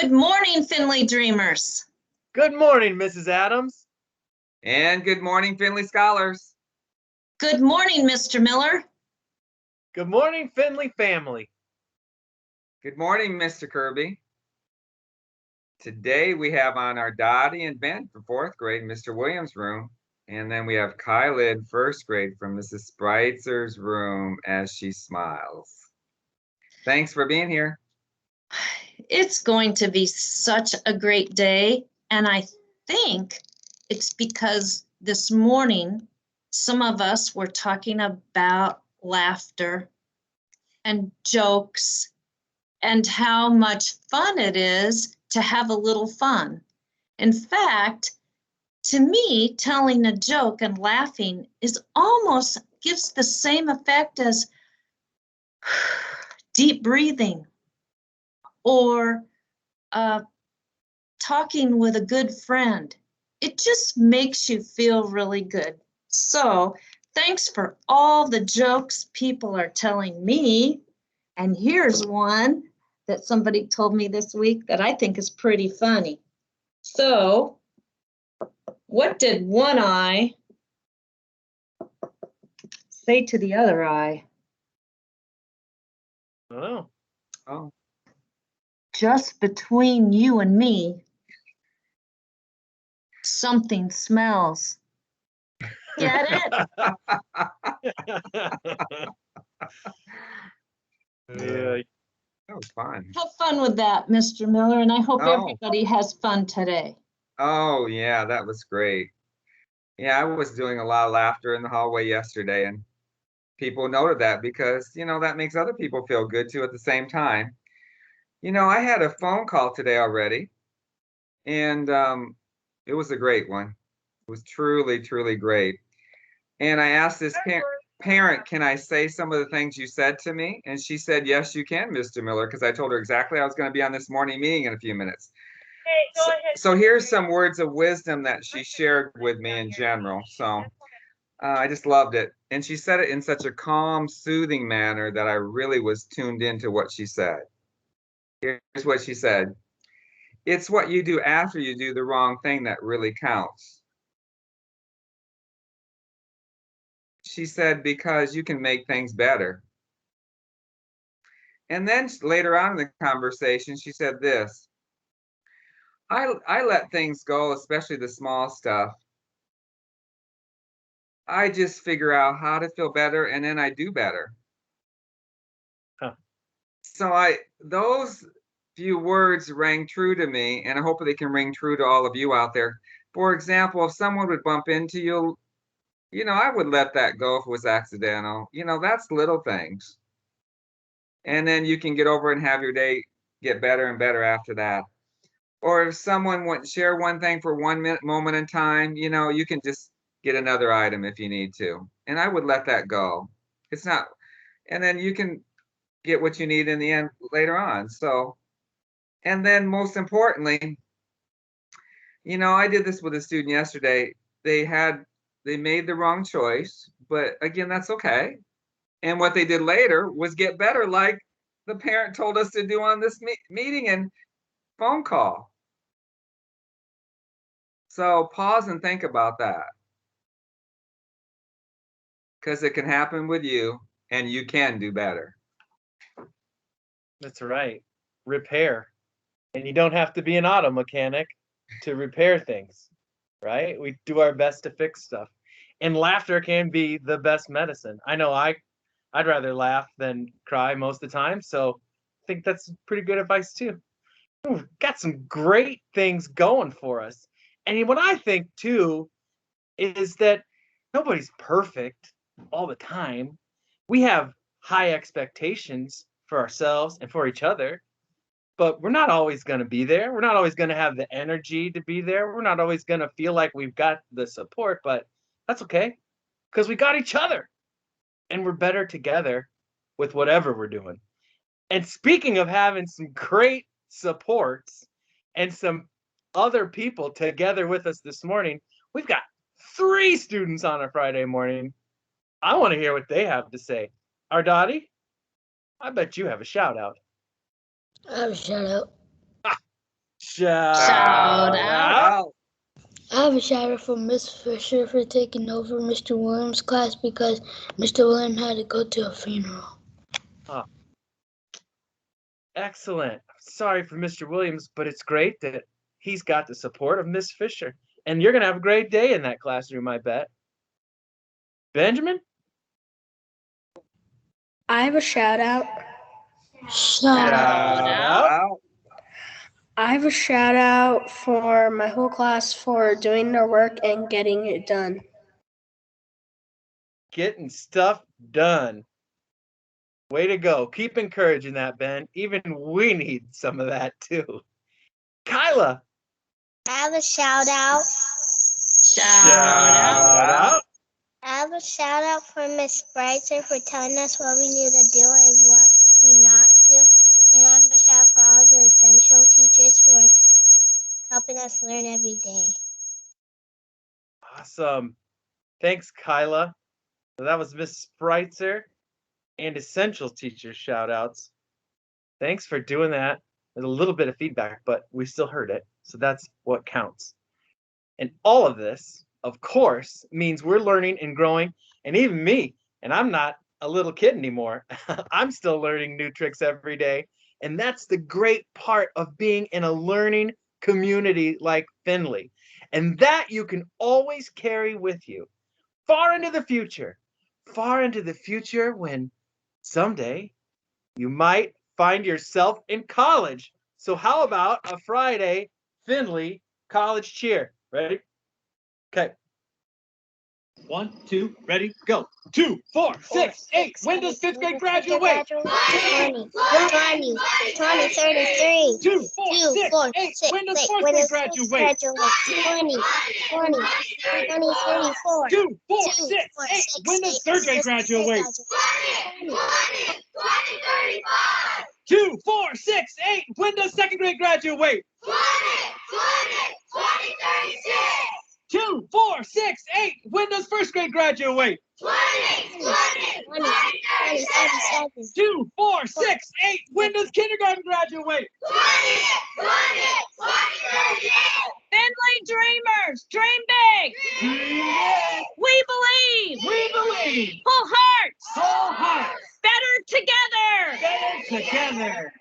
Good morning, Findlay Dreamers. Good morning, Mrs. Adams. And good morning, Findlay Scholars. Good morning, Mr. Miller. Good morning, Findlay family. Good morning, Mr. Kirby. Today we have on our Dottie and Ben for fourth grade in Mr. Williams' room. And then we have Kyla in first grade from Mrs. Spreitzer's room as she smiles. Thanks for being here. It's going to be such a great day. And I think it's because this morning, some of us were talking about laughter and jokes and how much fun it is to have a little fun. In fact, to me, telling a joke and laughing is almost gives the same effect as deep breathing or talking with a good friend. It just makes you feel really good. So thanks for all the jokes people are telling me. And here's one that somebody told me this week that I think is pretty funny. So what did one eye say to the other eye? Oh. Just between you and me, something smells. Get it? Yeah. That was fun. Have fun with that, Mr. Miller, and I hope everybody has fun today. Oh, yeah, that was great. Yeah, I was doing a lot of laughter in the hallway yesterday, and people noted that because, that makes other people feel good too at the same time. I had a phone call today already, and it was a great one. It was truly, truly great. And I asked this parent, can I say some of the things you said to me? And she said, yes, you can, Mr. Miller, because I told her exactly I was going to be on this morning meeting in a few minutes. Hey, go ahead. So here's some words of wisdom that she shared with me in general. So I just loved it. And she said it in such a calm, soothing manner that I really was tuned into what she said. Here's what she said. It's what you do after you do the wrong thing that really counts. She said, because you can make things better. And then later on in the conversation, she said this. I let things go, especially the small stuff. I just figure out how to feel better and then I do better. Huh. So those few words rang true to me, and I hope they can ring true to all of you out there. For example, if someone would bump into you, I would let that go if it was accidental. That's little things. And then you can get over and have your day get better and better after that. Or if someone wouldn't share one thing for 1 minute, moment in time, you can just get another item if you need to. And I would let that go. It's not, and then you can get what you need in the end later on. So, and then most importantly, I did this with a student yesterday. They made the wrong choice, but again, that's okay. And what they did later was get better, like the parent told us to do on this meeting and phone call. So pause and think about that. Because it can happen with you and you can do better. That's right. Repair. And you don't have to be an auto mechanic to repair things, right? We do our best to fix stuff. And laughter can be the best medicine. I know I'd rather laugh than cry most of the time. So I think that's pretty good advice too. We've got some great things going for us. And what I think too is that nobody's perfect all the time. We have high expectations for ourselves and for each other, but we're not always going to be there. We're not always going to have the energy to be there. We're not always going to feel like we've got the support, but that's okay because we got each other and we're better together with whatever we're doing. And speaking of having some great supports and some other people together with us this morning, we've got 3 students on a Friday morning. I want to hear what they have to say. Ardati, I bet you have a shout out. I have a shout out. Shout Shout out. I have a shout out for Miss Fisher for taking over Mr. Williams' class because Mr. Williams had to go to a funeral. Excellent. Sorry for Mr. Williams, but it's great that he's got the support of Miss Fisher. And you're going to have a great day in that classroom, I bet. Benjamin? I have a shout out. Shout out. Out. I have a shout out for my whole class for doing their work and getting it done. Getting stuff done. Way to go. Keep encouraging that, Ben. Even we need some of that too. Kyla. I have a shout out. Shout out. I have a shout out for Miss Spritzer for telling us what we need to do and what we not do. And I have a shout out for all the essential teachers for helping us learn every day. Awesome. Thanks, Kyla. So that was Miss Spritzer and Essential Teacher shout outs. Thanks for doing that. There's a little bit of feedback, but we still heard it. So that's what counts. And all of this, of course, means we're learning and growing. And even me, and I'm not a little kid anymore. I'm still learning new tricks every day. And that's the great part of being in a learning community like Findlay. And that you can always carry with you far into the future when someday you might find yourself in college. So how about a Friday Findlay college cheer? Ready? Okay. 1, 2, ready, go. 2, 4, 6, 8. When does fifth grade graduate? 20, 20, 33. 2, 4, 2, 6, 4, 8. 6, When does 8. fourth When grade does graduate? 20, 20, 34. 2, 4, 2, 6, 4, 8. 6, When does 8. third grade graduate? 20, 2, 4, 6, 8. When does second grade graduate? 2, 4, 6, 8. When does first grade graduate? 27. 2, 4, 6, 8. When does kindergarten graduate? Findlay Dreamers, dream big. We believe. We believe. Full hearts. Whole hearts. Better together. Better together.